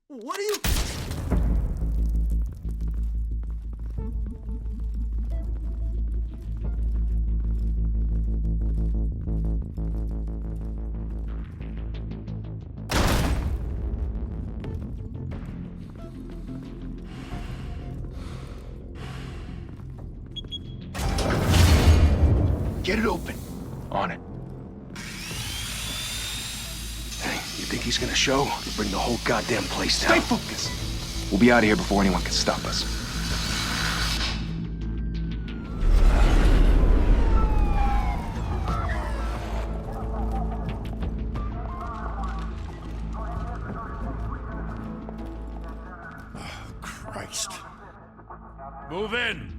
What are you... Get it open. On it. Hey, you think he's gonna show? He'll bring the whole goddamn place down. Stay focused! We'll be out of here before anyone can stop us. Oh, Christ. Move in!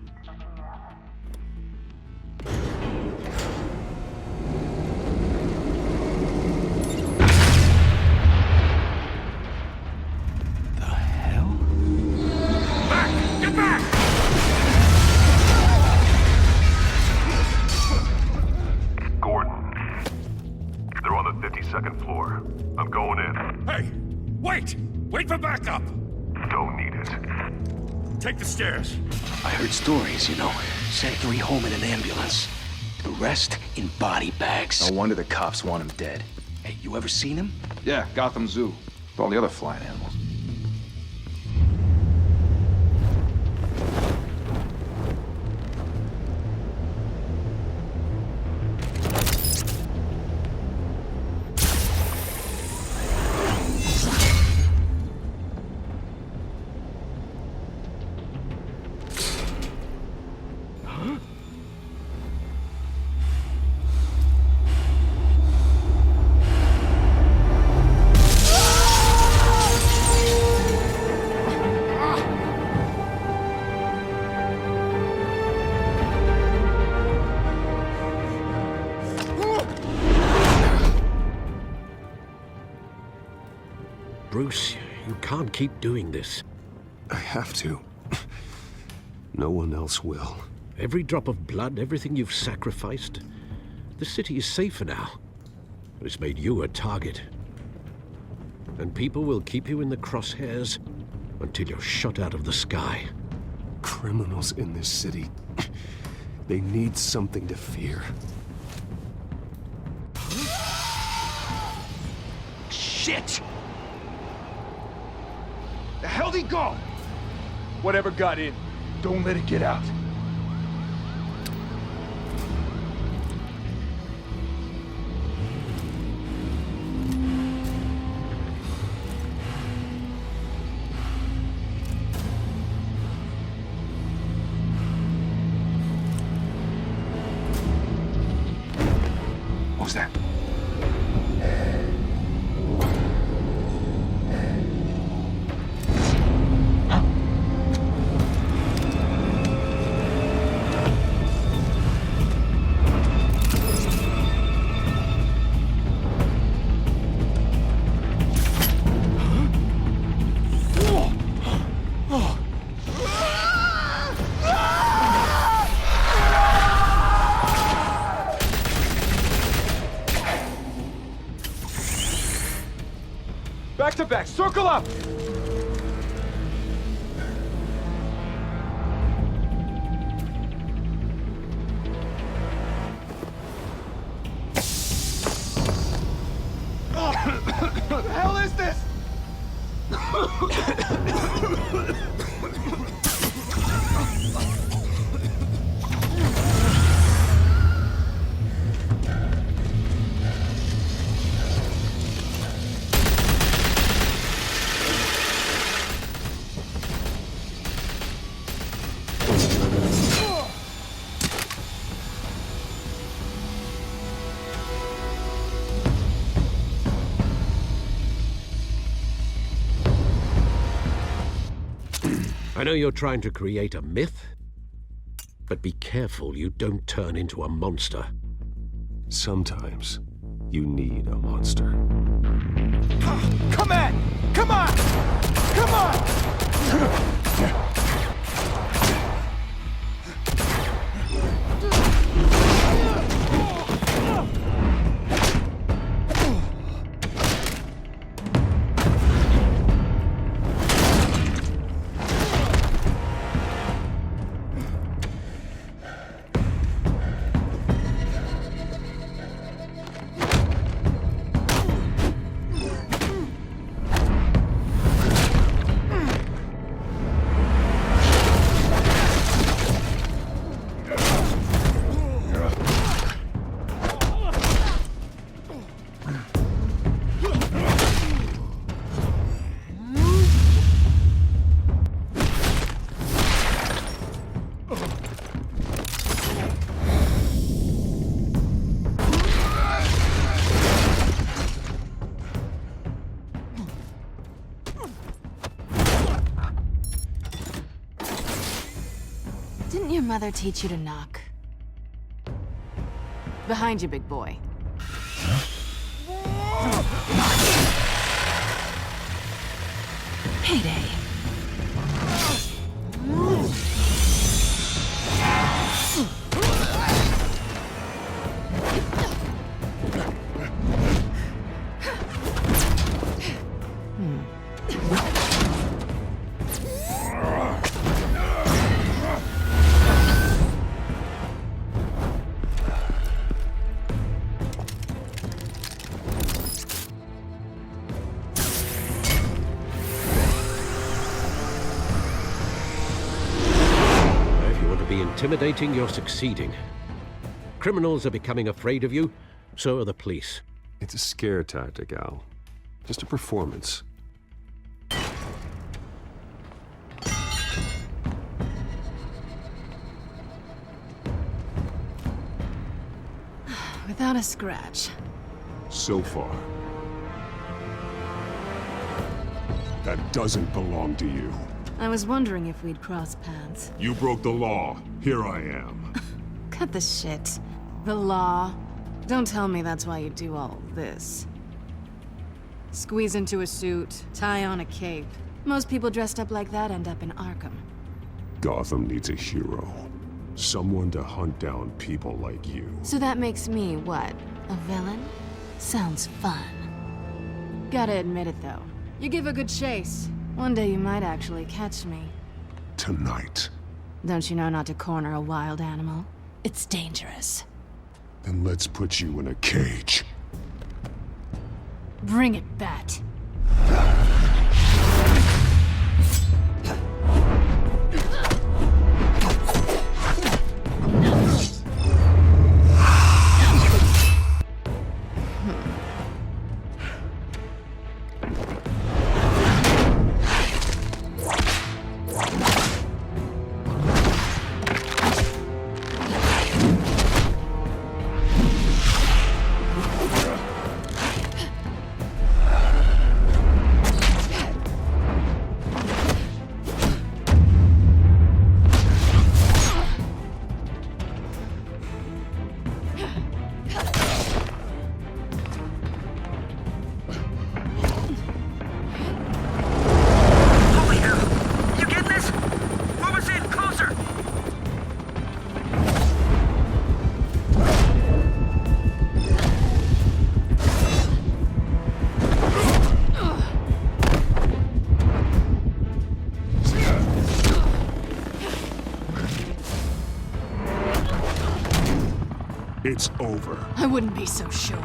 Second floor. I'm going in. Hey! Wait! Wait for backup! Don't need it. Take the stairs. I heard stories, you know. Sent 3 home in an ambulance. The rest in body bags. No wonder the cops want him dead. Hey, you ever seen him? Yeah, Gotham Zoo. With all the other flying animals. Bruce, you can't keep doing this. I have to. No one else will. Every drop of blood, everything you've sacrificed. The city is safer now. But it's made you a target. And people will keep you in the crosshairs until you're shot out of the sky. Criminals in this city. They need something to fear. Shit! The hell'd he go? Whatever got in, don't let it get out. quarterback! Circle up! What the hell is this? I know you're trying to create a myth, but be careful you don't turn into a monster. Sometimes you need a monster. Come on! Come on! Come on! Didn't your mother teach you to knock? Behind you, big boy. Payday. Intimidating, you're succeeding. Criminals are becoming afraid of you, so are the police. It's a scare tactic, Al. Just a performance. Without a scratch. So far. That doesn't belong to you. I was wondering if we'd cross paths. You broke the law. Here I am. Cut the shit. The law. Don't tell me that's why you do all this. Squeeze into a suit, tie on a cape. Most people dressed up like that end up in Arkham. Gotham needs a hero. Someone to hunt down people like you. So that makes me, what, a villain? Sounds fun. Gotta admit it, though. You give a good chase. One day you might actually catch me. Tonight. Don't you know not to corner a wild animal? It's dangerous. Then let's put you in a cage. Bring it, Bat. It's over. I wouldn't be so sure.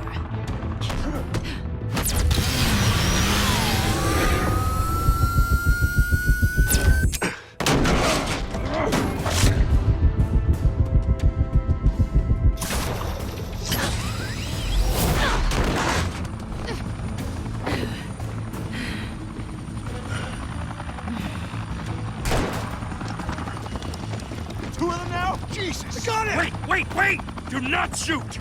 Two of them now? Jesus! I got it! Wait! Do not shoot!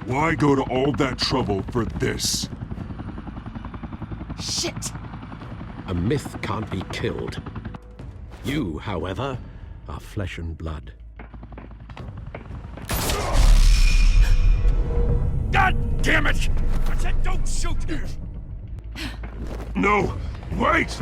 Why go to all that trouble for this? Shit! A myth can't be killed. You, however, are flesh and blood. God damn it! I said don't shoot! No! Wait!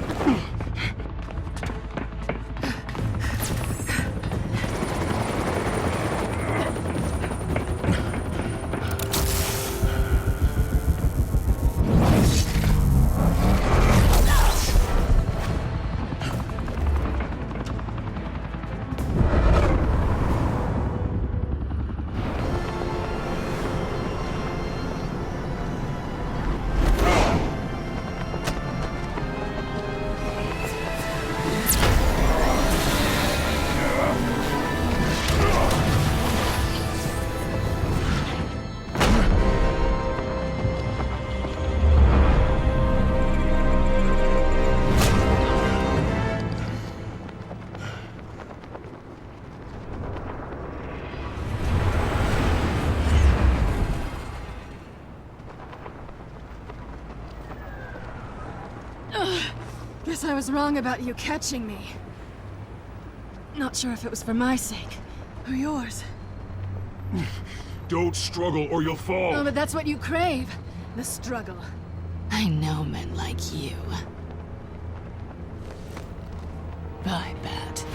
Guess I was wrong about you catching me. Not sure if it was for my sake, or yours. Don't struggle or you'll fall! Oh, but that's what you crave. The struggle. I know men like you. Bye, Bat.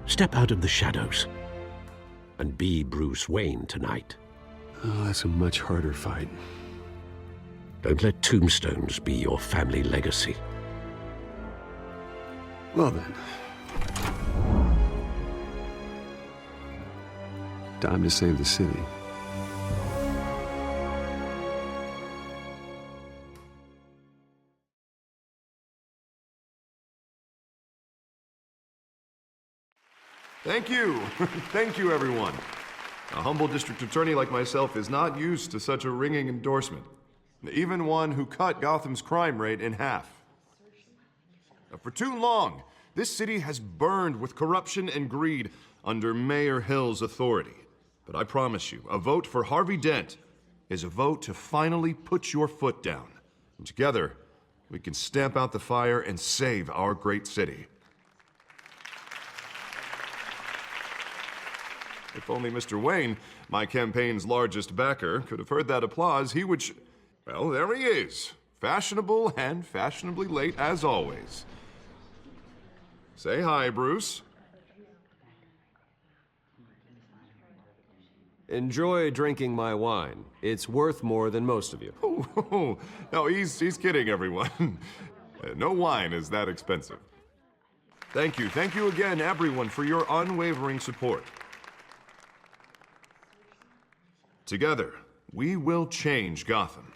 Step out of the shadows and be Bruce Wayne tonight. Oh, that's a much harder fight. Don't let tombstones be your family legacy. Well then. Time to save the city. Thank you. Thank you, everyone. A humble district attorney like myself is not used to such a ringing endorsement. Even one who cut Gotham's crime rate in half. For too long, this city has burned with corruption and greed under Mayor Hill's authority. But I promise you, a vote for Harvey Dent is a vote to finally put your foot down. And together, we can stamp out the fire and save our great city. If only Mr. Wayne, my campaign's largest backer, could have heard that applause, he would well, there he is. Fashionable and fashionably late as always. Say hi, Bruce. Enjoy drinking my wine. It's worth more than most of you. Oh, no, he's kidding, everyone. No wine is that expensive. Thank you again, everyone, for your unwavering support. Together, we will change Gotham.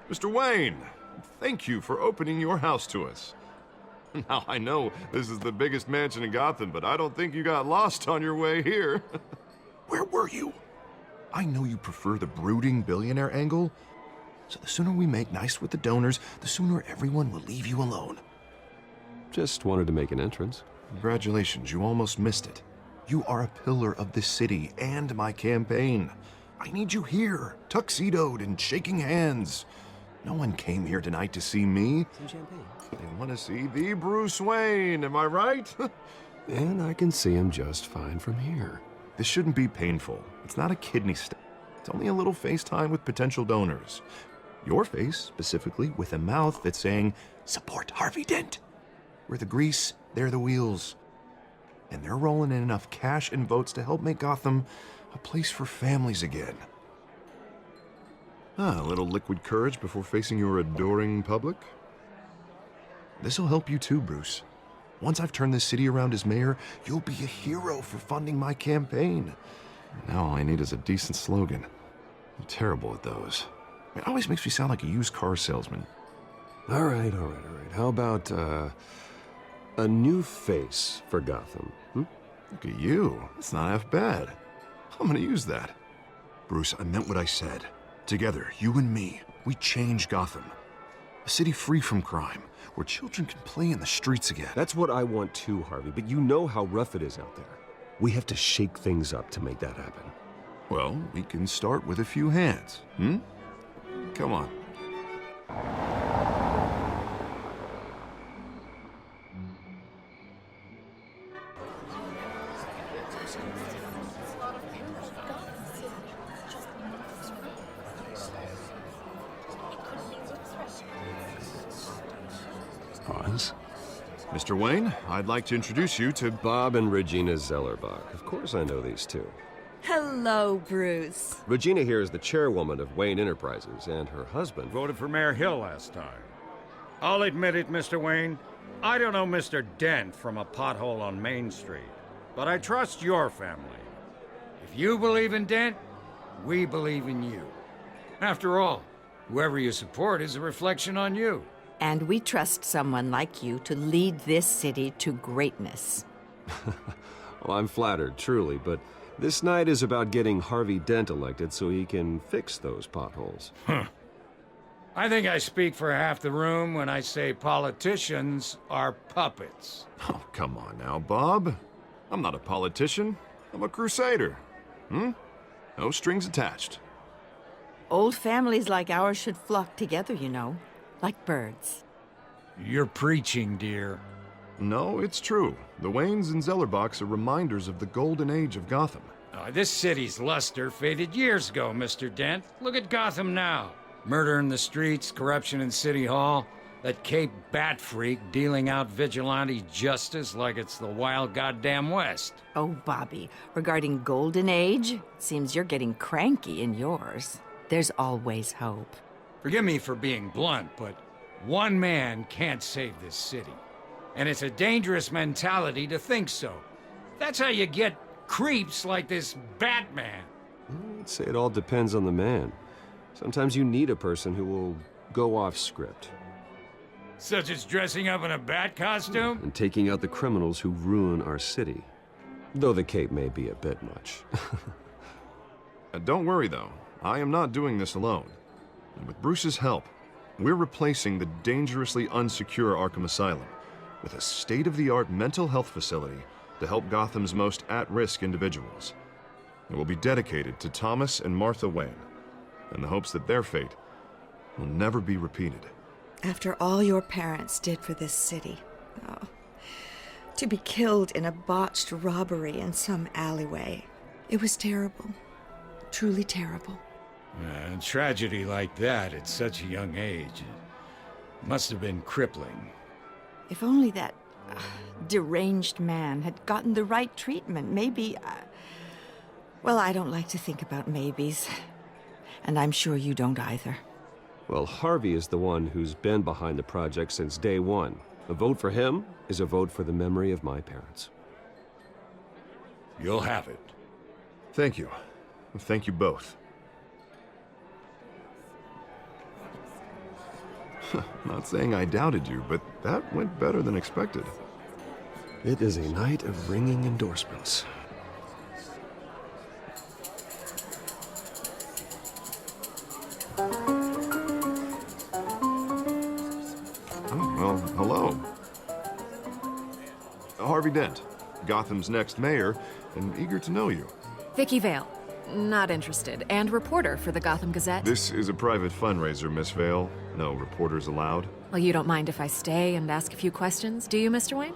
Mr. Wayne, thank you for opening your house to us. Now, I know this is the biggest mansion in Gotham, but I don't think you got lost on your way here. Where were you? I know you prefer the brooding billionaire angle, so the sooner we make nice with the donors, the sooner everyone will leave you alone. Just wanted to make an entrance. Congratulations, you almost missed it. You are a pillar of this city and my campaign. I need you here, tuxedoed and shaking hands. No one came here tonight to see me. Some champagne. They want to see the Bruce Wayne, am I right? And I can see him just fine from here. This shouldn't be painful. It's not a kidney stone. It's only a little FaceTime with potential donors. Your face, specifically, with a mouth that's saying, support Harvey Dent. We're the grease, they're the wheels. And they're rolling in enough cash and votes to help make Gotham a place for families again. A little liquid courage before facing your adoring public. This'll help you too, Bruce. Once I've turned this city around as mayor, you'll be a hero for funding my campaign. Now all I need is a decent slogan. I'm terrible at those. It always makes me sound like a used car salesman. All right. How about, a new face for Gotham? Look at you. That's not half bad. I'm gonna use that. Bruce, I meant what I said. Together, you and me, we change Gotham. A city free from crime, where children can play in the streets again. That's what I want too, Harvey, but you know how rough it is out there. We have to shake things up to make that happen. Well, we can start with a few hands, Come on. Pause. Mr. Wayne, I'd like to introduce you to Bob and Regina Zellerbach. Of course I know these two. Hello, Bruce. Regina here is the chairwoman of Wayne Enterprises, and her husband... Voted for Mayor Hill last time. I'll admit it, Mr. Wayne. I don't know Mr. Dent from a pothole on Main Street, but I trust your family. If you believe in Dent, we believe in you. After all, whoever you support is a reflection on you. And we trust someone like you to lead this city to greatness. Well, I'm flattered, truly, but this night is about getting Harvey Dent elected so he can fix those potholes. I think I speak for half the room when I say politicians are puppets. Oh, come on now, Bob. I'm not a politician. I'm a crusader. No strings attached. Old families like ours should flock together, you know, like birds. You're preaching, dear. No, it's true. The Waynes and Zellerbachs are reminders of the golden age of Gotham. This city's luster faded years ago, Mr. Dent. Look at Gotham now. Murder in the streets, corruption in City Hall, that Cape Bat freak dealing out vigilante justice like it's the wild goddamn West. Oh, Bobby, regarding Golden Age, seems you're getting cranky in yours. There's always hope. Forgive me for being blunt, but one man can't save this city. And it's a dangerous mentality to think so. That's how you get creeps like this Batman. I'd say it all depends on the man. Sometimes you need a person who will go off script. Such as dressing up in a bat costume? And taking out the criminals who ruin our city. Though the cape may be a bit much. Don't worry, though. I am not doing this alone. And with Bruce's help, we're replacing the dangerously unsecure Arkham Asylum with a state-of-the-art mental health facility to help Gotham's most at-risk individuals. It will be dedicated to Thomas and Martha Wayne, in the hopes that their fate will never be repeated. After all your parents did for this city, to be killed in a botched robbery in some alleyway, it was terrible. Truly terrible. A tragedy like that at such a young age must have been crippling. If only that deranged man had gotten the right treatment, maybe... well, I don't like to think about maybes. And I'm sure you don't either. Well, Harvey is the one who's been behind the project since day one. A vote for him is a vote for the memory of my parents. You'll have it. Thank you. Thank you both. Not saying I doubted you, but that went better than expected. It is a night of ringing endorsements. Harvey Dent, Gotham's next mayor, and eager to know you. Vicky Vale. Not interested. And reporter for the Gotham Gazette. This is a private fundraiser, Miss Vale. No reporters allowed. Well, you don't mind if I stay and ask a few questions, do you, Mr. Wayne?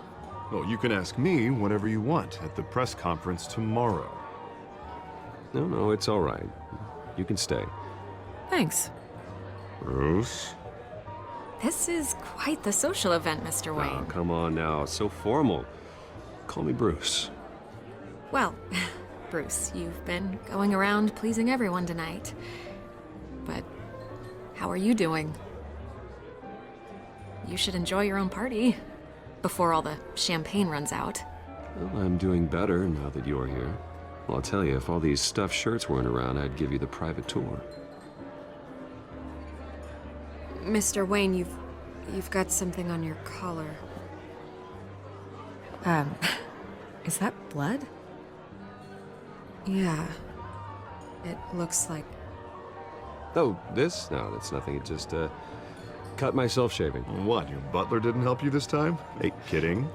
Well, you can ask me whatever you want at the press conference tomorrow. No, it's all right. You can stay. Thanks. Bruce? This is quite the social event, Mr. Wayne. Oh, come on now. So formal. Call me Bruce. Well, Bruce, you've been going around pleasing everyone tonight. But how are you doing? You should enjoy your own party before all the champagne runs out. Well, I'm doing better now that you're here. Well, I'll tell you, if all these stuffed shirts weren't around, I'd give you the private tour. Mr. Wayne, you've got something on your collar. Is that blood? Yeah. It looks like... Oh, this? No, that's nothing. It just, cut myself shaving. What, your butler didn't help you this time? Hey, kidding.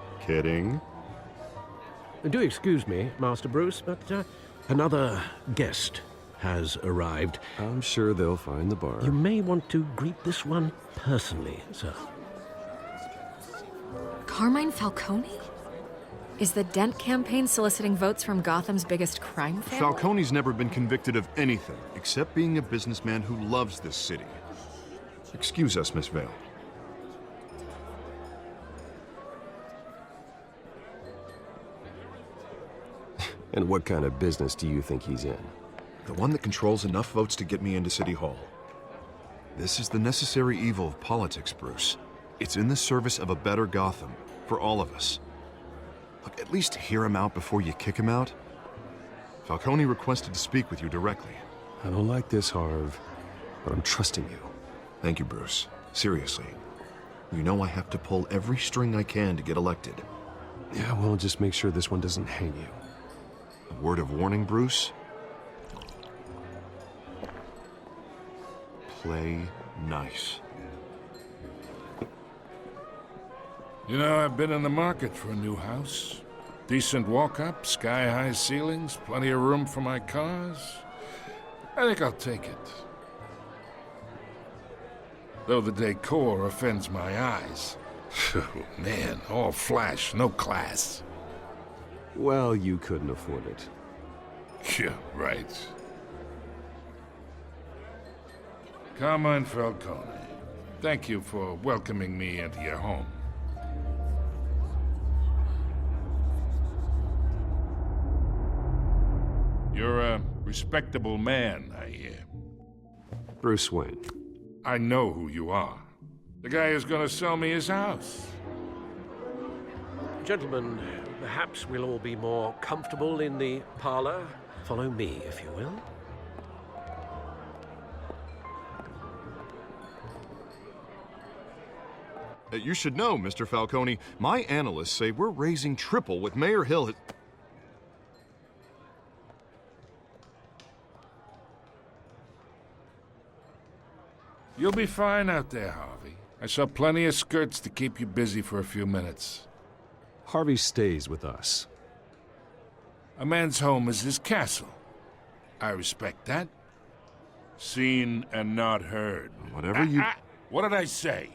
Do excuse me, Master Bruce, but another guest has arrived. I'm sure they'll find the bar. You may want to greet this one personally, sir. Carmine Falcone? Is the Dent campaign soliciting votes from Gotham's biggest crime family? Falcone's never been convicted of anything, except being a businessman who loves this city. Excuse us, Miss Vale. And what kind of business do you think he's in? The one that controls enough votes to get me into City Hall. This is the necessary evil of politics, Bruce. It's in the service of a better Gotham, for all of us. Look, at least hear him out before you kick him out. Falcone requested to speak with you directly. I don't like this, Harv, but I'm trusting you. Thank you, Bruce. Seriously. You know I have to pull every string I can to get elected. Yeah, well, just make sure this one doesn't hang you. A word of warning, Bruce? Play nice. You know, I've been in the market for a new house. Decent walk-up, sky-high ceilings, plenty of room for my cars. I think I'll take it. Though the decor offends my eyes. Oh, man, all flash, no class. Well, you couldn't afford it. Yeah, right. Carmine Falcone, thank you for welcoming me into your home. You're a respectable man, I hear. Bruce Wayne. I know who you are. The guy who's gonna sell me his house. Gentlemen, perhaps we'll all be more comfortable in the parlor. Follow me, if you will. You should know, Mr. Falcone, my analysts say we're raising triple what Mayor Hill has... You'll be fine out there, Harvey. I saw plenty of skirts to keep you busy for a few minutes. Harvey stays with us. A man's home is his castle. I respect that. Seen and not heard. Whatever you... What did I say?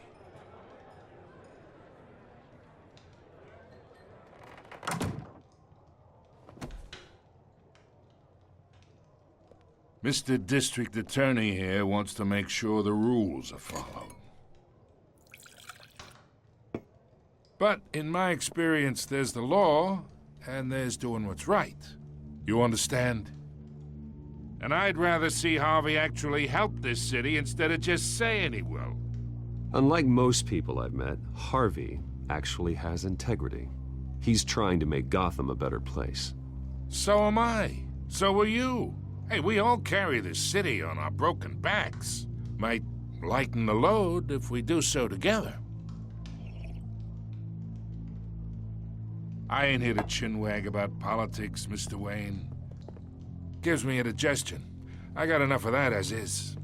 Mr. District Attorney here wants to make sure the rules are followed. But in my experience, there's the law, and there's doing what's right. You understand? And I'd rather see Harvey actually help this city instead of just saying he will. Unlike most people I've met, Harvey actually has integrity. He's trying to make Gotham a better place. So am I. So are you. Hey, we all carry this city on our broken backs. Might lighten the load if we do so together. I ain't here to chinwag about politics, Mr. Wayne. Gives me indigestion. I got enough of that as is.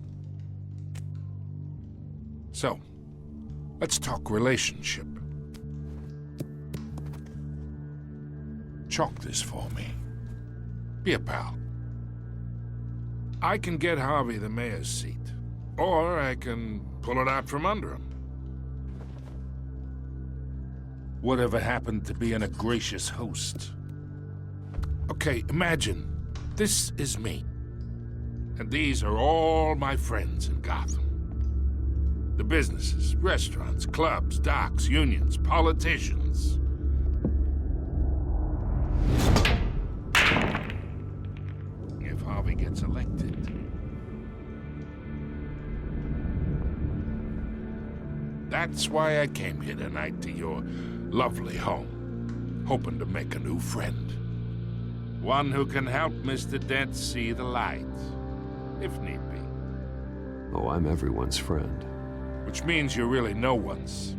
So, let's talk relationship. chalk this for me. Be a pal. I can get Harvey the mayor's seat, or I can pull it out from under him. Whatever happened to being a gracious host? Okay, imagine this is me, and these are all my friends in Gotham. The businesses, restaurants, clubs, docks, unions, politicians. If Harvey gets elected. That's why I came here tonight to your lovely home, hoping to make a new friend. One who can help Mr. Dent see the light, if need be. Oh, I'm everyone's friend. Which means you're really no one's.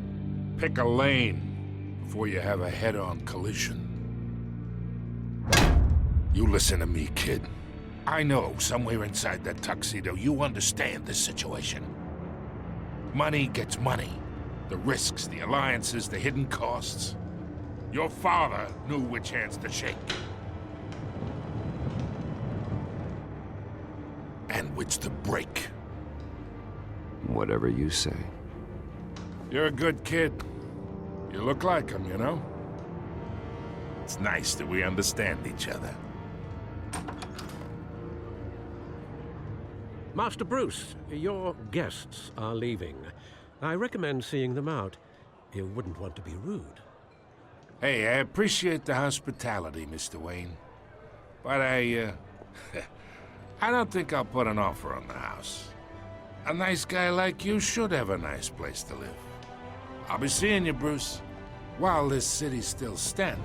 Pick a lane before you have a head-on collision. You listen to me, kid. I know somewhere inside that tuxedo you understand this situation. Money gets money. The risks, the alliances, the hidden costs. Your father knew which hands to shake. And which to break. Whatever you say. You're a good kid. You look like him, you know? It's nice that we understand each other. Master Bruce, your guests are leaving. I recommend seeing them out. You wouldn't want to be rude. Hey, I appreciate the hospitality, Mr. Wayne. But I don't think I'll put an offer on the house. A nice guy like you should have a nice place to live. I'll be seeing you, Bruce, while this city's still standing.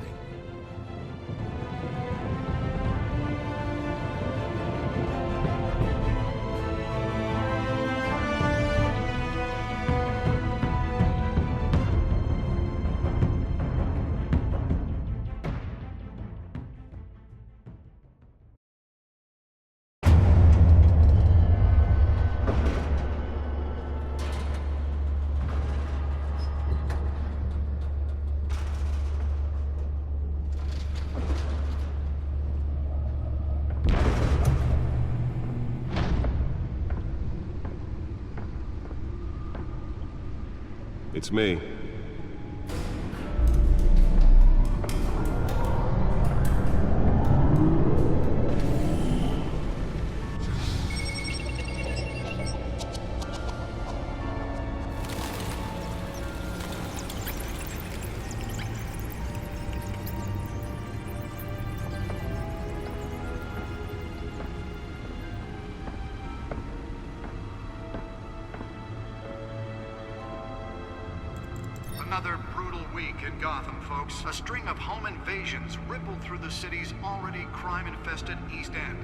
It's me. Another brutal week in Gotham, folks. A string of home invasions rippled through the city's already crime-infested East End.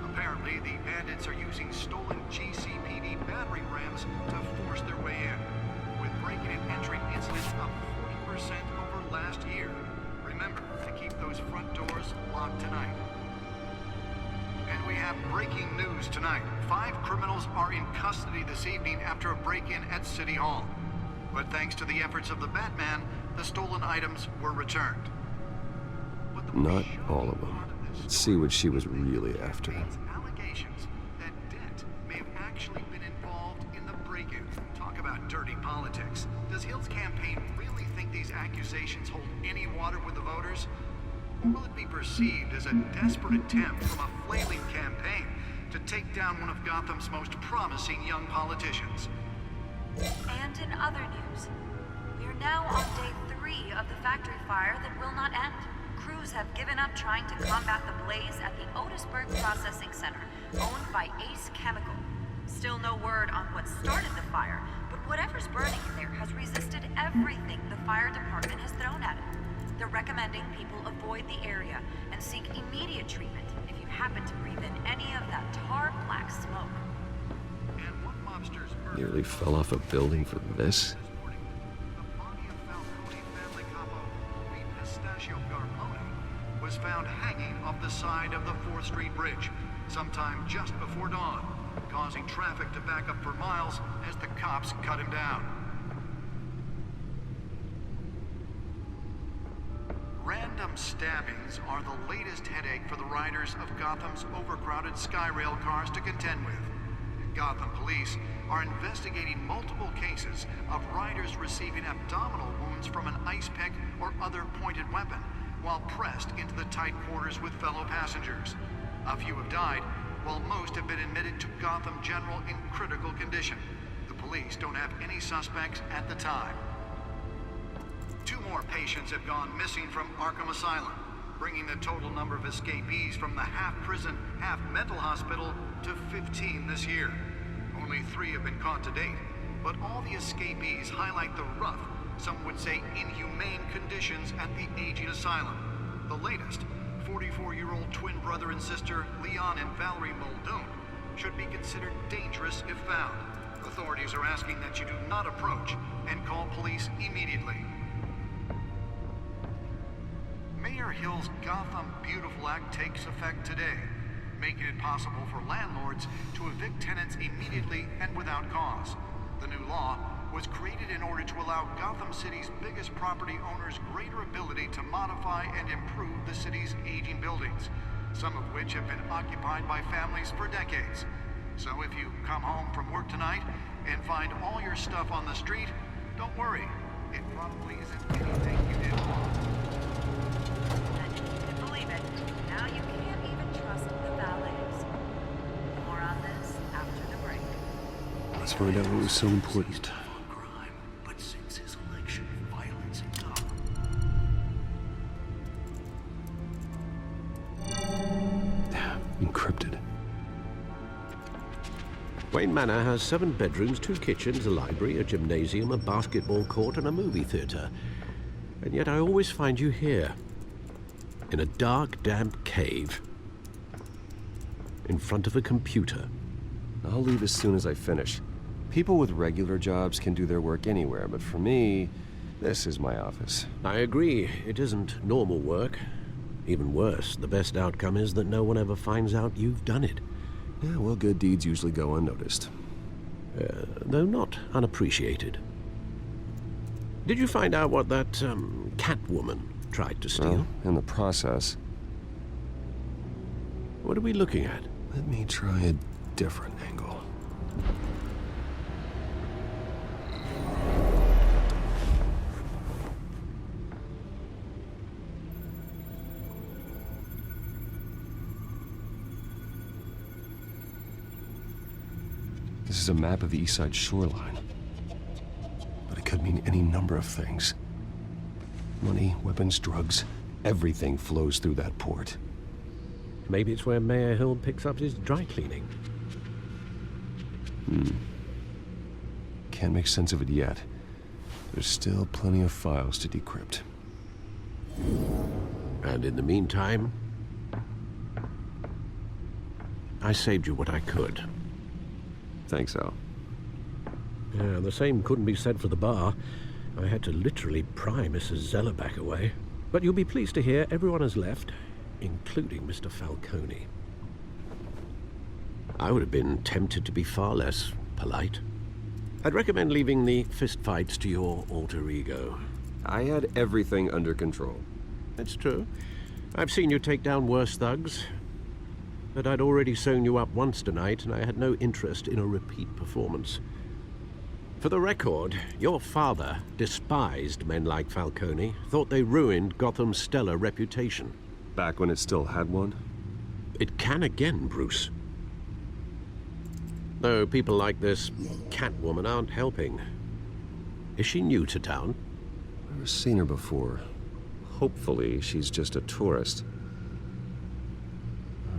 Apparently, the bandits are using stolen GCPD battering rams to force their way in, with break-in and entry incidents up 40% over last year. Remember to keep those front doors locked tonight. And we have breaking news tonight. 5 criminals are in custody this evening after a break-in at City Hall. But thanks to the efforts of the Batman, the stolen items were returned. Not all of them. Let's see what she was really after. Allegations that Dent may have actually been involved in the break-in. Talk about dirty politics. Does Hill's campaign really think these accusations hold any water with the voters? Or will it be perceived as a desperate attempt from a flailing campaign to take down one of Gotham's most promising young politicians? And in other news, we are now on day 3 of the factory fire that will not end. Crews have given up trying to combat the blaze at the Otisburg Processing Center, owned by Ace Chemical. Still no word on what started the fire, but whatever's burning in there has resisted everything the fire department has thrown at it. They're recommending people avoid the area and seek immediate treatment if you happen to breathe in any of that tar black smoke. Nearly fell off a building for this? Was found hanging off the side of the 4th Street Bridge sometime just before dawn, causing traffic to back up for miles as the cops cut him down. Random Gotham stabbings are the latest headache for the riders of Gotham's overcrowded Skyrail cars to contend with. Gotham police are investigating multiple cases of riders receiving abdominal wounds from an ice pick or other pointed weapon while pressed into the tight quarters with fellow passengers. A few have died, while most have been admitted to Gotham General in critical condition. The police don't have any suspects at the time. 2 more patients have gone missing from Arkham Asylum, bringing the total number of escapees from the half-prison, half-mental hospital to 15 this year. Only 3 have been caught to date, but all the escapees highlight the rough, some would say inhumane conditions at the aging asylum. The latest, 44-year-old twin brother and sister Leon and Valerie Muldoon, should be considered dangerous if found. Authorities are asking that you do not approach and call police immediately. Mayor Hill's Gotham Beautiful Act takes effect today, making it possible for landlords to evict tenants immediately and without cause. The new law was created in order to allow Gotham City's biggest property owners greater ability to modify and improve the city's aging buildings, some of which have been occupied by families for decades. So if you come home from work tonight and find all your stuff on the street, don't worry. It probably isn't anything you did wrong. And you can believe it, now you can't even trust the valets. More on this after the break. Let's find out what was so important. But since his election, violence in Gotham. Encrypted. Wayne Manor has 7 bedrooms, 2 kitchens, a library, a gymnasium, a basketball court, and a movie theater. And yet I always find you here, in a dark, damp cave, in front of a computer. I'll leave as soon as I finish. People with regular jobs can do their work anywhere, but for me, this is my office. I agree. It isn't normal work. Even worse, the best outcome is that no one ever finds out you've done it. Yeah, well, good deeds usually go unnoticed. Though not unappreciated. Did you find out what that, Catwoman tried to steal? Well, in the process. What are we looking at? Let me try a different angle. This is a map of the East Side shoreline. But it could mean any number of things. Money, weapons, drugs, everything flows through that port. Maybe it's where Mayor Hill picks up his dry cleaning. Can't make sense of it yet. There's still plenty of files to decrypt. And in the meantime, I saved you what I could. Thanks, Al. Yeah, the same couldn't be said for the bar. I had to literally pry Mrs. Zeller back away. But you'll be pleased to hear everyone has left, including Mr. Falcone. I would have been tempted to be far less polite. I'd recommend leaving the fistfights to your alter ego. I had everything under control. That's true. I've seen you take down worse thugs. But I'd already sewn you up once tonight, and I had no interest in a repeat performance. For the record, your father despised men like Falcone, thought they ruined Gotham's stellar reputation. Back when it still had one? It can again, Bruce. Though people like this Catwoman aren't helping. Is she new to town? I've never seen her before. Hopefully, she's just a tourist.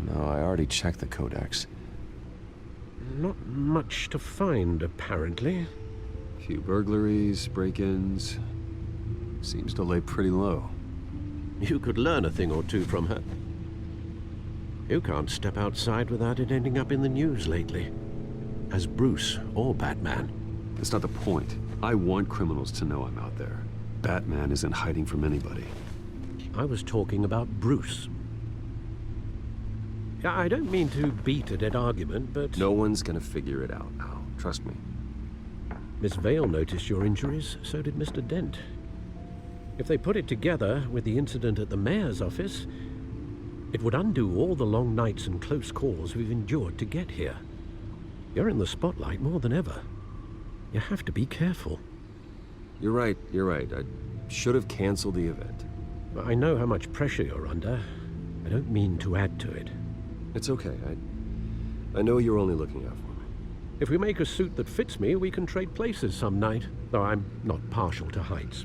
No, I already checked the codex. Not much to find, apparently. Few burglaries, break-ins. Seems to lay pretty low. You could learn a thing or two from her. You can't step outside without it ending up in the news lately. As Bruce or Batman. That's not the point. I want criminals to know I'm out there. Batman isn't hiding from anybody. I was talking about Bruce. I don't mean to beat a dead argument, but... No one's gonna figure it out, Al. Trust me. Miss Vale noticed your injuries, so did Mr. Dent. If they put it together with the incident at the mayor's office, it would undo all the long nights and close calls we've endured to get here. You're in the spotlight more than ever. You have to be careful. You're right. I should have canceled the event. I know how much pressure you're under. I don't mean to add to it. It's okay. I know you're only looking out for me. If we make a suit that fits me, we can trade places some night, though I'm not partial to heights.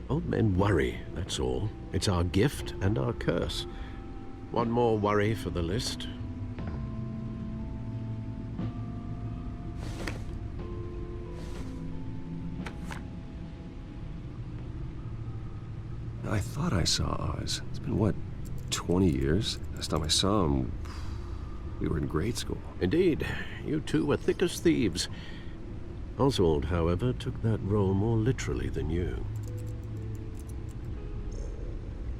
Old men worry, that's all. It's our gift and our curse. One more worry for the list. I thought I saw Oz. It's been, what, 20 years? Last time I saw him, we were in grade school. Indeed. You two were thick as thieves. Oswald, however, took that role more literally than you.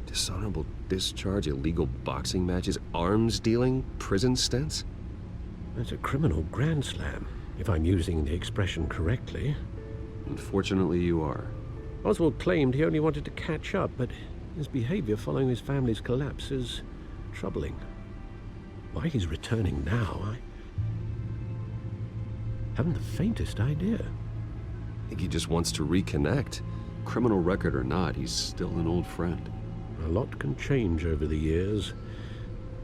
Dishonorable discharge, illegal boxing matches, arms dealing, prison stints? That's a criminal grand slam, if I'm using the expression correctly. Unfortunately, you are. Oswald claimed he only wanted to catch up, but his behavior following his family's collapse is troubling. Why he's returning now, I haven't the faintest idea. I think he just wants to reconnect. Criminal record or not, he's still an old friend. A lot can change over the years.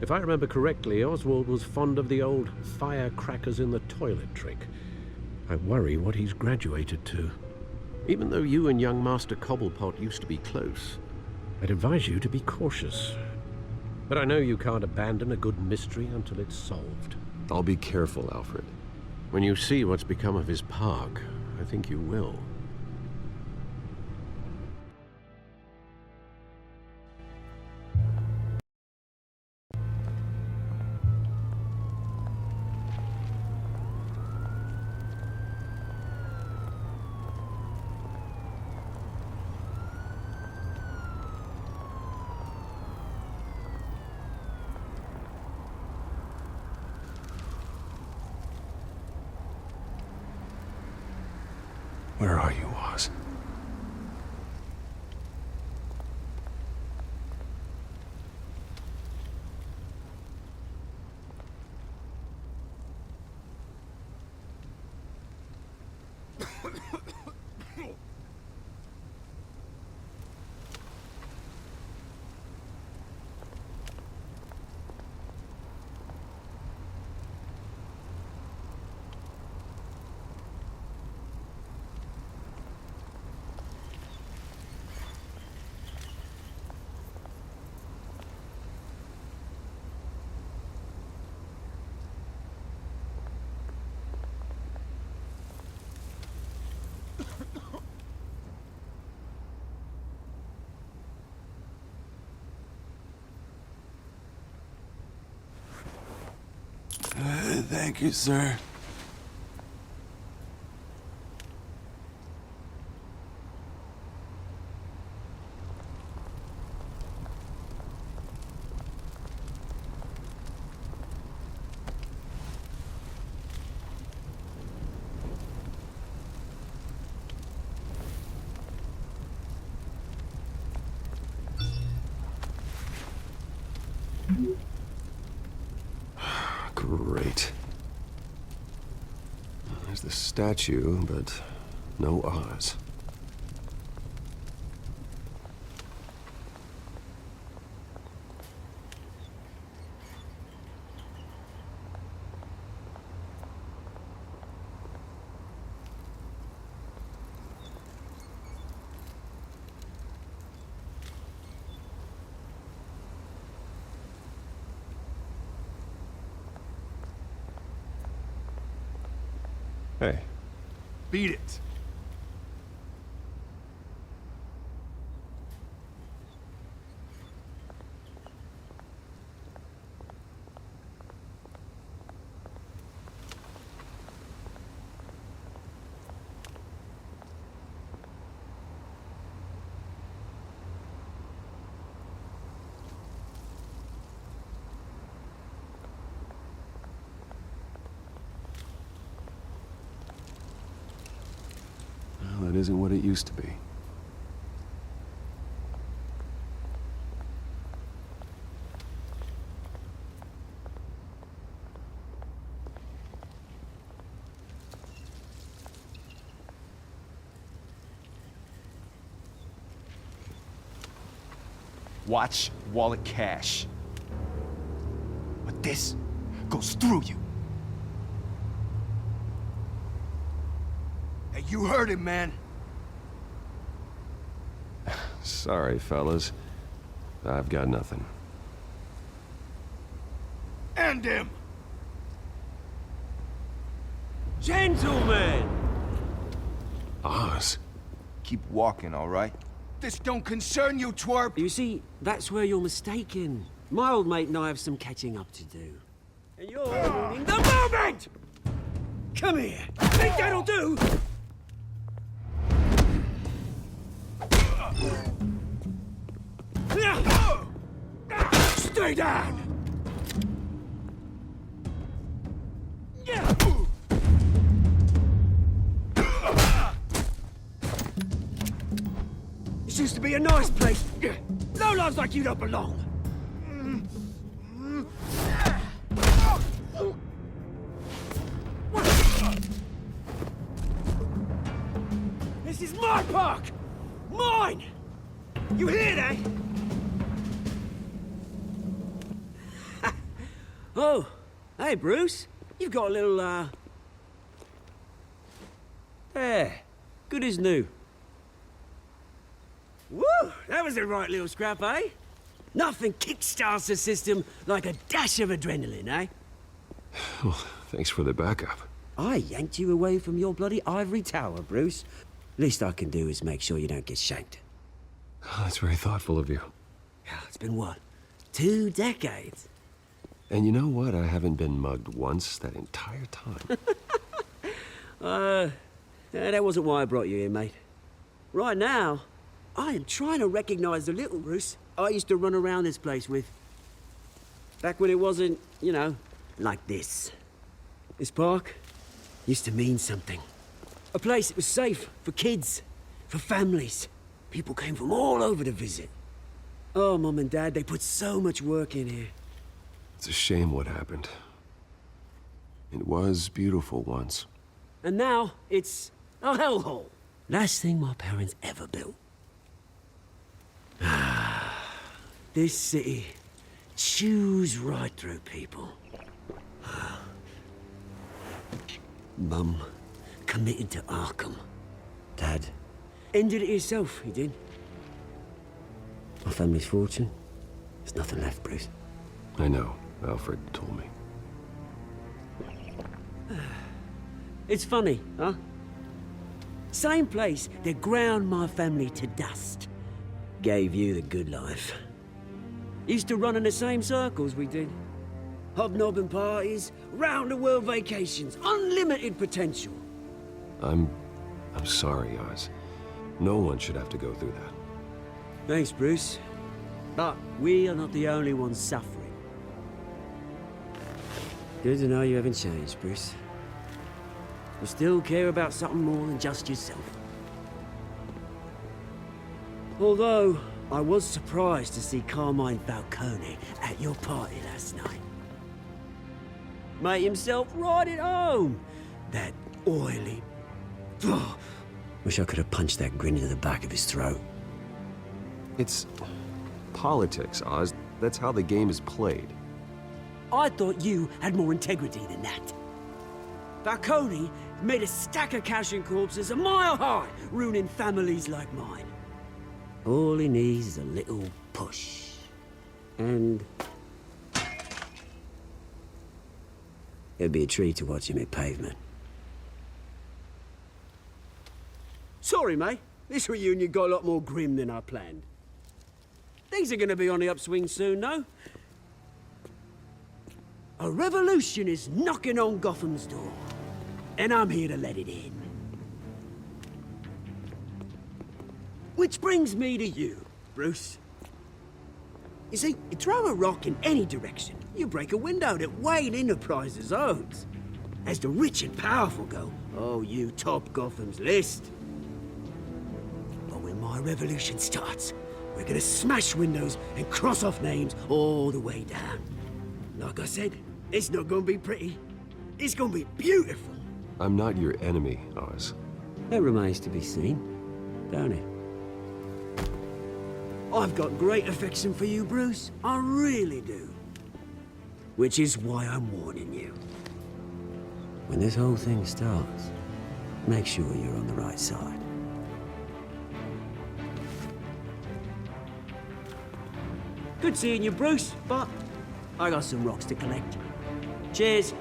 If I remember correctly, Oswald was fond of the old firecrackers in the toilet trick. I worry what he's graduated to. Even though you and young Master Cobblepot used to be close, I'd advise you to be cautious. But I know you can't abandon a good mystery until it's solved. I'll be careful, Alfred. When you see what's become of his park, I think you will. Where are you, Oz? Thank you, sir. Great. There's the statue, but no Oz. Hey. Beat it. Well, that isn't what it used to be. Watch, wallet, cash. But this goes through you. Hey, you heard him, man. Sorry, fellas. I've got nothing. End him! Gentlemen! Oz. Keep walking, all right? This don't concern you, twerp! You see, that's where you're mistaken. My old mate and I have some catching up to do. And you're ruining the moment! Come here! Think that'll do? Stay down! This used to be a nice place. No lives like you don't belong. This is my park! Mine! You hear that? Oh, hey, Bruce. You've got a little, There. Good as new. Woo! That was a right little scrap, eh? Nothing kickstarts the system like a dash of adrenaline, eh? Well, thanks for the backup. I yanked you away from your bloody ivory tower, Bruce. Least I can do is make sure you don't get shanked. Oh, that's very thoughtful of you. It's been what? 2 decades? And you know what? I haven't been mugged once that entire time. That wasn't why I brought you here, mate. Right now, I am trying to recognize the little Bruce I used to run around this place with. Back when it wasn't, you know, like this. This park used to mean something. A place that was safe for kids, for families. People came from all over to visit. Oh, Mum and Dad, they put so much work in here. It's a shame what happened. It was beautiful once. And now, it's a hellhole. Last thing my parents ever built. This city chews right through people. Mum committed to Arkham. Dad ended it himself, he did. My family's fortune, there's nothing left, Bruce. I know. Alfred told me. It's funny, huh? Same place that ground my family to dust. Gave you the good life. Used to run in the same circles we did. Hobnobbing parties, round-the-world vacations, unlimited potential. I'm sorry, Oz. No one should have to go through that. Thanks, Bruce. But we are not the only ones suffering. Good to know you haven't changed, Bruce. You still care about something more than just yourself. Although, I was surprised to see Carmine Falcone at your party last night. Made himself right at home. That oily... Oh, wish I could have punched that grin into the back of his throat. It's politics, Oz. That's how the game is played. I thought you had more integrity than that. Falcone made a stack of cash and corpses a mile high, ruining families like mine. All he needs is a little push. And... it'd be a treat to watch him hit pavement. Sorry, mate. This reunion got a lot more grim than I planned. Things are gonna be on the upswing soon, no? A revolution is knocking on Gotham's door. And I'm here to let it in. Which brings me to you, Bruce. You see, you throw a rock in any direction, you break a window that Wayne Enterprises owns. As the rich and powerful go, oh, you top Gotham's list. But when my revolution starts, we're gonna smash windows and cross off names all the way down. Like I said, it's not gonna be pretty. It's gonna be beautiful. I'm not your enemy, Oz. That remains to be seen, don't it? I've got great affection for you, Bruce. I really do. Which is why I'm warning you. When this whole thing starts, make sure you're on the right side. Good seeing you, Bruce, but I got some rocks to collect. Cheers.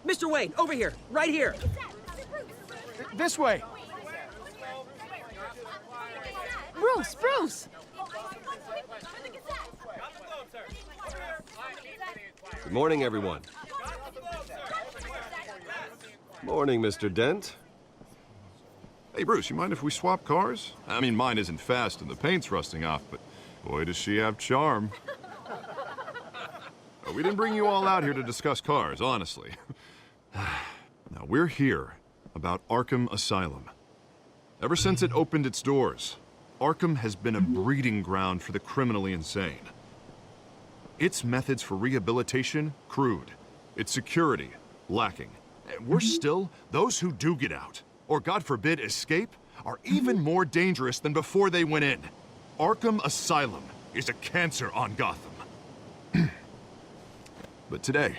Mr. Wayne, over here, right here. This way. Bruce! Good morning, everyone. Morning, Mr. Dent. Hey, Bruce, you mind if we swap cars? I mean, mine isn't fast and the paint's rusting off, but boy, does she have charm. We didn't bring you all out here to discuss cars, honestly. Now, we're here about Arkham Asylum. Ever since it opened its doors, Arkham has been a breeding ground for the criminally insane. Its methods for rehabilitation, crude. Its security, lacking. And worse still, those who do get out, or God forbid, escape, are even more dangerous than before they went in. Arkham Asylum is a cancer on Gotham. But today,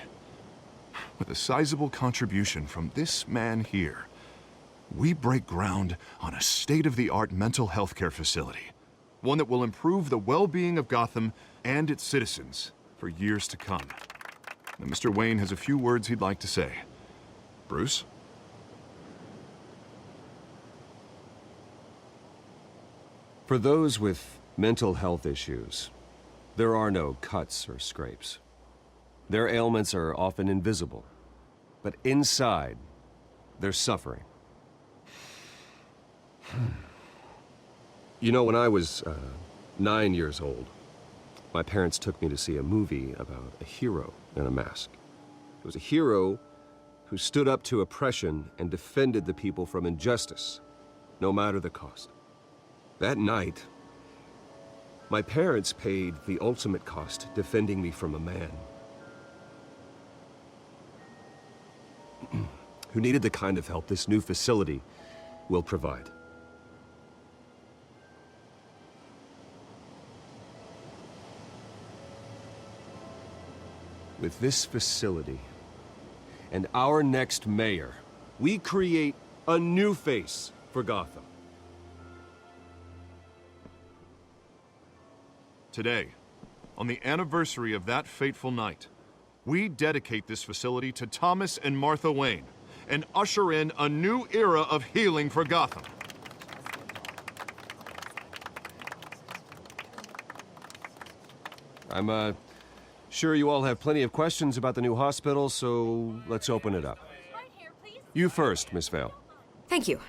with a sizable contribution from this man here, we break ground on a state-of-the-art mental health care facility. One that will improve the well-being of Gotham and its citizens for years to come. Now, Mr. Wayne has a few words he'd like to say. Bruce? For those with mental health issues, there are no cuts or scrapes. Their ailments are often invisible, but inside, they're suffering. You know, when I was 9 years old, my parents took me to see a movie about a hero in a mask. It was a hero who stood up to oppression and defended the people from injustice, no matter the cost. That night, my parents paid the ultimate cost defending me from a man who needed the kind of help this new facility will provide. With this facility and our next mayor, we create a new face for Gotham. Today, on the anniversary of that fateful night, we dedicate this facility to Thomas and Martha Wayne and usher in a new era of healing for Gotham. I'm sure you all have plenty of questions about the new hospital, so let's open it up. You first, Miss Vale. Thank you.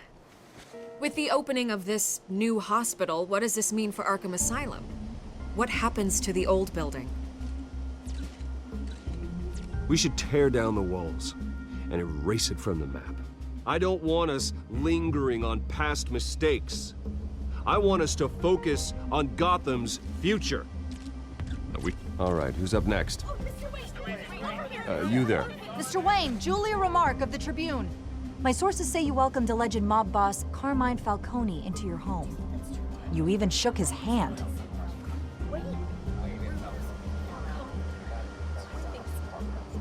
With the opening of this new hospital, what does this mean for Arkham Asylum? What happens to the old building? We should tear down the walls and erase it from the map. I don't want us lingering on past mistakes. I want us to focus on Gotham's future. All right, who's up next? You there. Mr. Wayne, Julia Remark of the Tribune. My sources say you welcomed alleged mob boss Carmine Falcone into your home. You even shook his hand.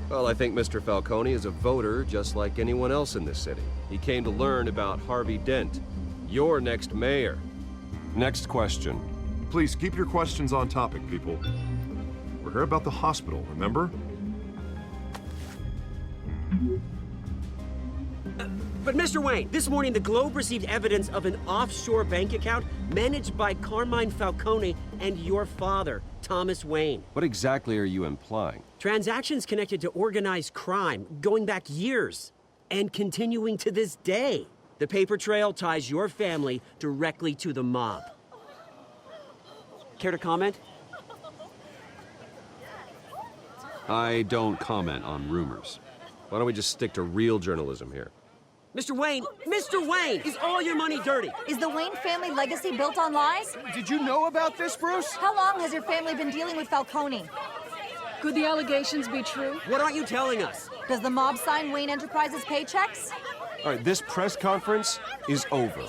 Well, I think Mr. Falcone is a voter just like anyone else in this city. He came to learn about Harvey Dent, your next mayor. Next question. Please keep your questions on topic, people. We're here about the hospital, remember? But Mr. Wayne, this morning the Globe received evidence of an offshore bank account managed by Carmine Falcone and your father, Thomas Wayne. What exactly are you implying? Transactions connected to organized crime going back years and continuing to this day. The paper trail ties your family directly to the mob. Care to comment? I don't comment on rumors. Why don't we just stick to real journalism here? Mr. Wayne, is all your money dirty? Is the Wayne family legacy built on lies? Did you know about this, Bruce? How long has your family been dealing with Falcone? Could the allegations be true? What aren't you telling us? Does the mob sign Wayne Enterprises paychecks? All right, this press conference is over.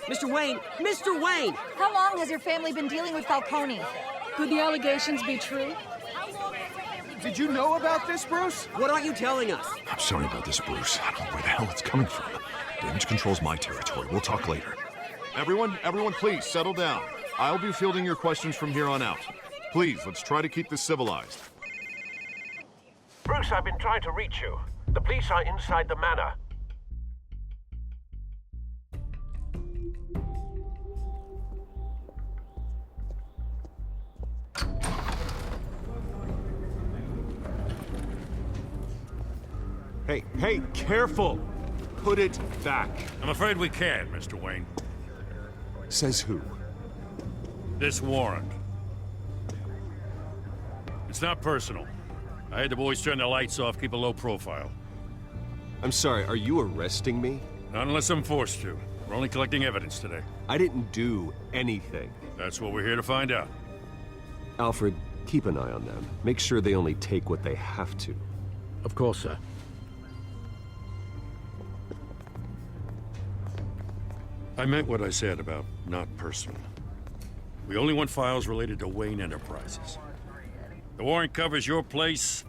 Mr. Wayne! How long has your family been dealing with Falcone? Could the allegations be true? Did you know about this, Bruce? What aren't you telling us? I'm sorry about this, Bruce. I don't know where the hell it's coming from. Damage control's my territory. We'll talk later. Everyone, please settle down. I'll be fielding your questions from here on out. Please, let's try to keep this civilized. Bruce, I've been trying to reach you. The police are inside the manor. Hey, careful! Put it back. I'm afraid we can't, Mr. Wayne. Says who? This warrant. It's not personal. I had the boys turn the lights off, keep a low profile. I'm sorry, are you arresting me? Not unless I'm forced to. We're only collecting evidence today. I didn't do anything. That's what we're here to find out. Alfred, keep an eye on them. Make sure they only take what they have to. Of course, sir. I meant what I said about not personal. We only want files related to Wayne Enterprises. The warrant covers your places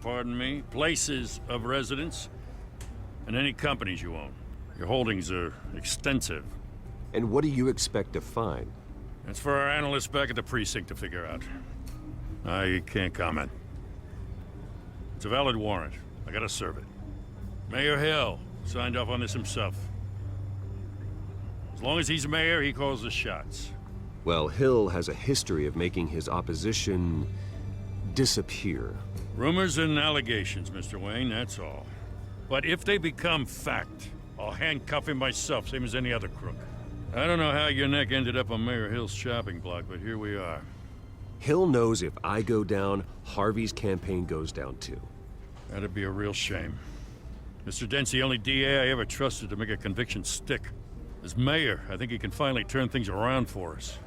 of residence, and any companies you own. Your holdings are extensive. And what do you expect to find? That's for our analysts back at the precinct to figure out. I can't comment. It's a valid warrant. I gotta serve it. Mayor Hill signed off on this himself. As long as he's mayor, he calls the shots. Well, Hill has a history of making his opposition disappear. Rumors and allegations, Mr. Wayne, that's all. But if they become fact, I'll handcuff him myself, same as any other crook. I don't know how your neck ended up on Mayor Hill's shopping block, but here we are. Hill knows if I go down, Harvey's campaign goes down too. That'd be a real shame. Mr. Dent's the only DA I ever trusted to make a conviction stick. As mayor, I think he can finally turn things around for us.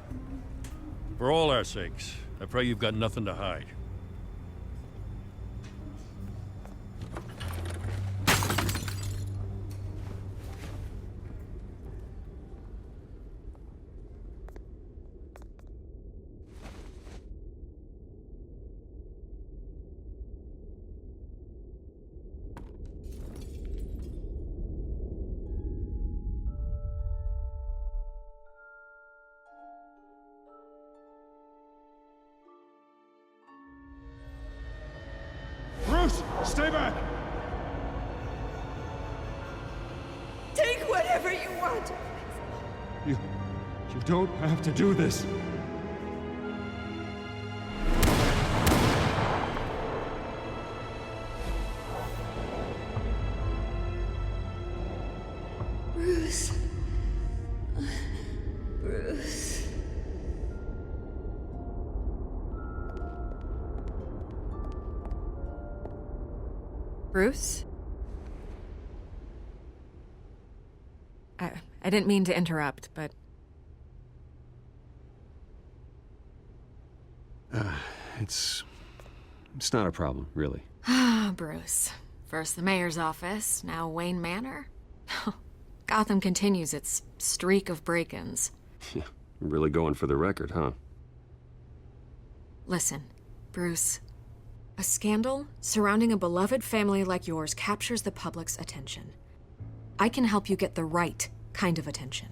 For all our sakes, I pray you've got nothing to hide. Bruce, stay back! Take whatever you want. You don't have to do this. Bruce. Bruce. Bruce? I didn't mean to interrupt, but... It's not a problem, really. Ah, Bruce. First the mayor's office, now Wayne Manor. Gotham continues its streak of break-ins. Yeah, really going for the record, huh? Listen, Bruce. A scandal surrounding a beloved family like yours captures the public's attention. I can help you get the right kind of attention.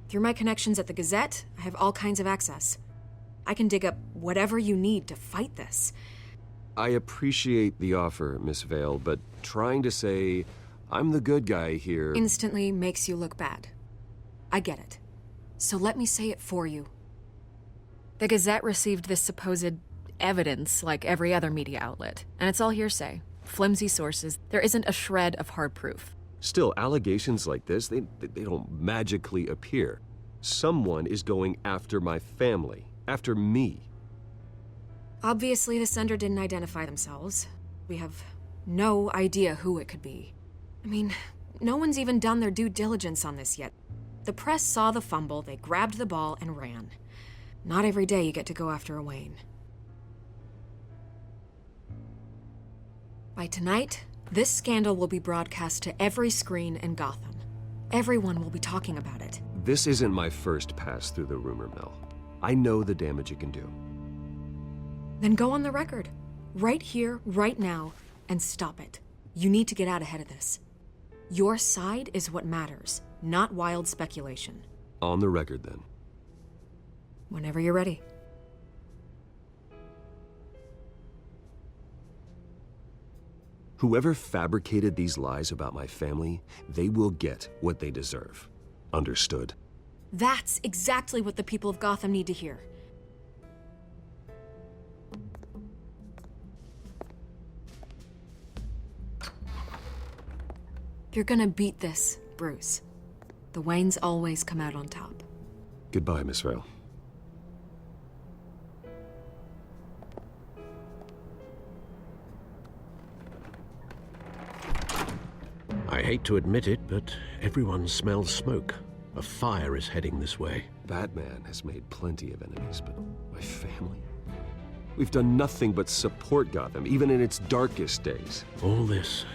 Through my connections at the Gazette, I have all kinds of access. I can dig up whatever you need to fight this. I appreciate the offer, Miss Vale, but trying to say I'm the good guy here. Instantly makes you look bad. I get it. So let me say it for you. The Gazette received this supposed evidence like every other media outlet, and it's all hearsay. Flimsy sources. There isn't a shred of hard proof. Still, allegations like this, they don't magically appear. Someone is going after my family, after me. Obviously, the sender didn't identify themselves. We have no idea who it could be. I mean, no one's even done their due diligence on this yet. The press saw the fumble, they grabbed the ball and ran. Not every day you get to go after a Wayne. By tonight, this scandal will be broadcast to every screen in Gotham. Everyone will be talking about it. This isn't my first pass through the rumor mill. I know the damage it can do. Then go on the record. Right here, right now, and stop it. You need to get out ahead of this. Your side is what matters, not wild speculation. On the record, then. Whenever you're ready. Whoever fabricated these lies about my family, they will get what they deserve. Understood? That's exactly what the people of Gotham need to hear. You're gonna beat this, Bruce. The Waynes always come out on top. Goodbye, Miss Vale. I hate to admit it, but everyone smells smoke. A fire is heading this way. Batman has made plenty of enemies, but my family? We've done nothing but support Gotham, even in its darkest days. All this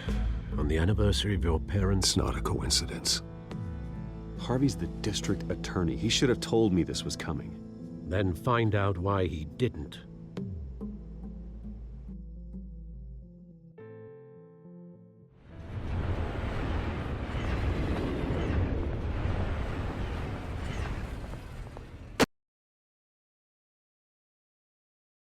on the anniversary of your parents'... It's not a coincidence. Harvey's the district attorney. He should have told me this was coming. Then find out why he didn't.